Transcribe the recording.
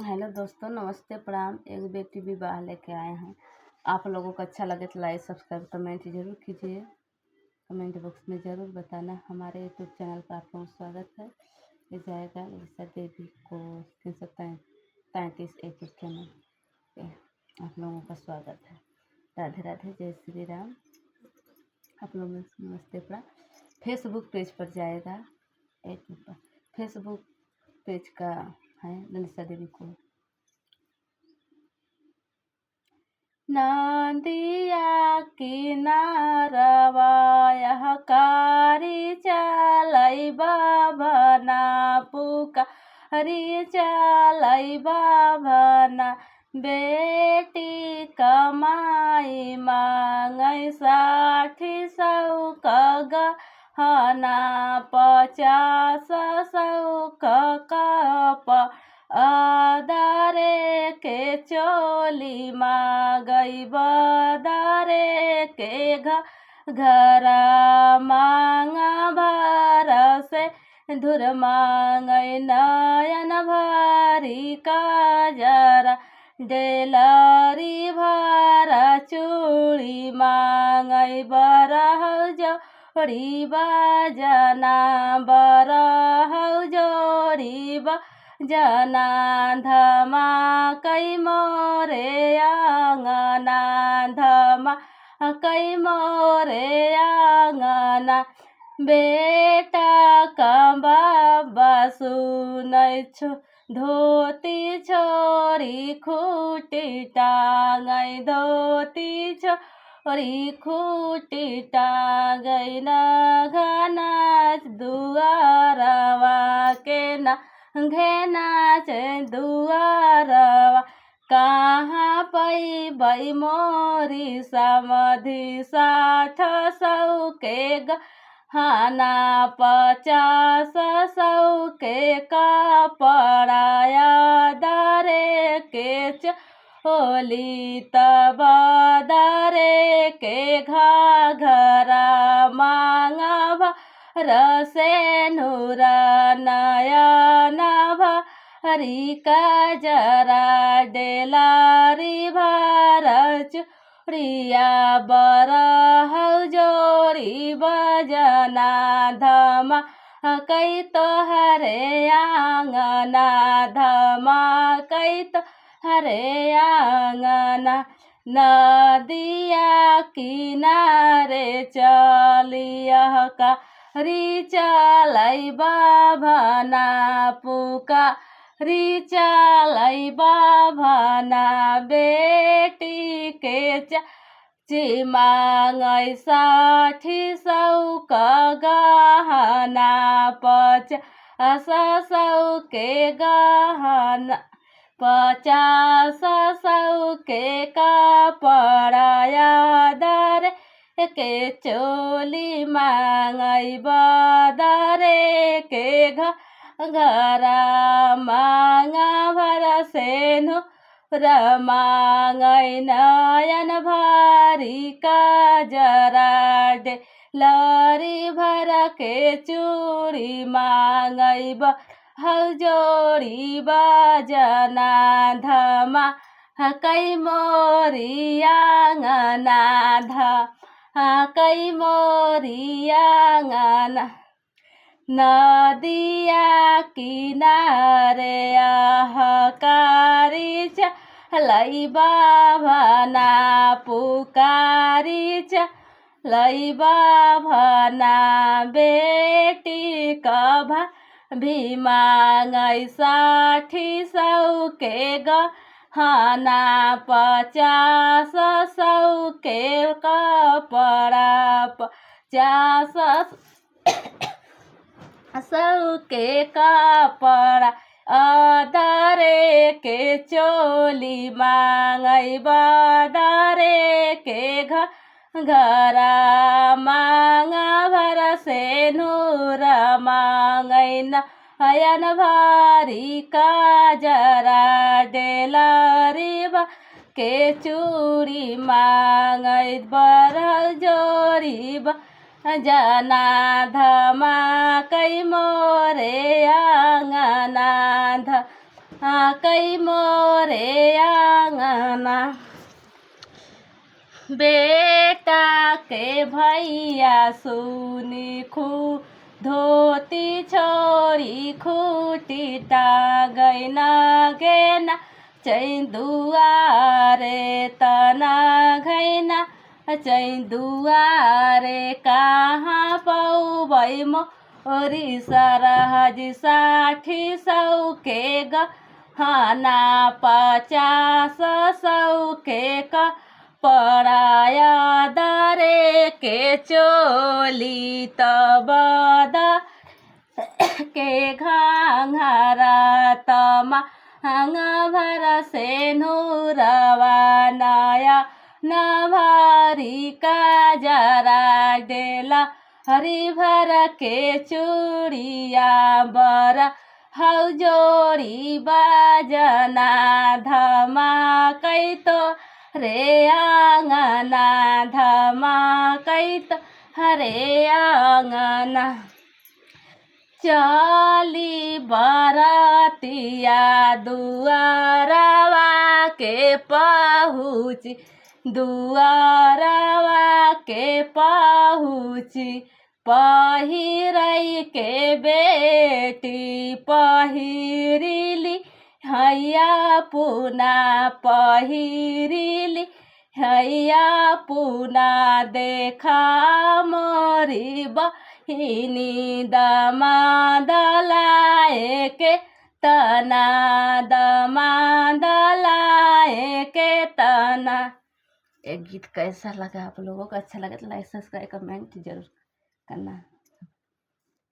Hello दोस्तों, नमस्ते, प्रणाम। एक बेटी विवाह लेके आए हैं। आप लोगों को अच्छा लगे तो लाइक सब्सक्राइब कमेंट जरूर कीजिए। कमेंट बॉक्स में ज़रूर बताना। हमारे यूट्यूब चैनल पर आप लोगों का स्वागत है। ये जाएगा ललिता देवी को 333 यूट्यूब चैनल पे आप लोगों का स्वागत है। राधे राधे, जय श्री राम। आप लोगों में नमस्ते प्रणाम। फेसबुक पेज पर जाएगा, यूट्यूब पर फेसबुक पेज का है ललिता देवी को। नदिया किनारवा यह कारी चलै बाबना पुकारी चलै बाबना। बेटी कमाई मांगै 60 सौ गहना 50 सौ कप आदरे के चोली मांगई बदरे के घरा मांग भर से धुर मांगई नयन भरी काजरा डेलरी भरा चूड़ी मांगई बरह जोड़ी बजना बरह जोड़ी जना धमाकै मोरे आंगना धमाकै मोरे आंगना। बेटा बाबा सुनै छो धोती छोरी खूटी टांगै धोती छोरी खूटी टांगै नघना दुआरवा के ना घेना दुआरवा। कहाँ पैबै मोरी समधि 60 सौ के गहना 50 सौ के कपड़ा दरे के चोली तब दरे के घरा मांग रसे नूरा नयन भरी काजरा डेलारी भर चूड़िया बरह जोड़ी बजना धमाकै तोहरे आंगना धमाकै तोहरे आंगना। नदिया किनारे चलियह कारी चलै बाबना पुकारी चलै बाबना। बेटी के चाची मांगै 60 सौ गहना 50 सौ के गहना 50 सौ के कपड़ा दरे के चोली मांगै बदरे के घरा मांग भर से नूर मांगै नयन भरी काजरा डेलरी भर के चूड़ी मांगै बरह जोड़ी बजना धमाकै मोरी आंगना धमाकै मोरी आंगना। नदिया किनारे कारी चलै बाबना पुकारी चलै बाबना। बेटी का भी मांगै 60 सौ के गहना 50 सौ के कपड़ा 50 सौ के कपड़ा अदरे के चोली मांगै बदरे के घरा मांग भर से नूर मांगै नयन भरी काजरा डेलरी के चूड़ी मांगै बरह जोड़ी जना धमाकै मोरे आंगना कई मोरे आंगना बेटा के भैया सुनी धोती छोरी खूटी गैना गेना चैन दुआरे तना घैना चैन दुआरे कहाँ पौबै मोरी सरहज 60 के गहना 50 के पराया दरे के चोली तबद के घाघरा तमा भर से नूरवा नया न भरी का जरा देला हरी भर के चूड़िया बर हौ जोड़ी बाजना धमाकै तो रे आंगना धमाकै तो हरे आंगना चली बरतिया दुआरवा के पहुँची दुआरवा के पहुँची पहिरै के बेटी पहिरिली हैया पुना पहिरिली हैया पुना देखा मोरी बहिनी दमाद लाए के तना दमाद लाए के तना। एक गीत कैसा लगा आप लोगों को? अच्छा लगा तो लाइक सब्सक्राइब कमेंट जरूर करना।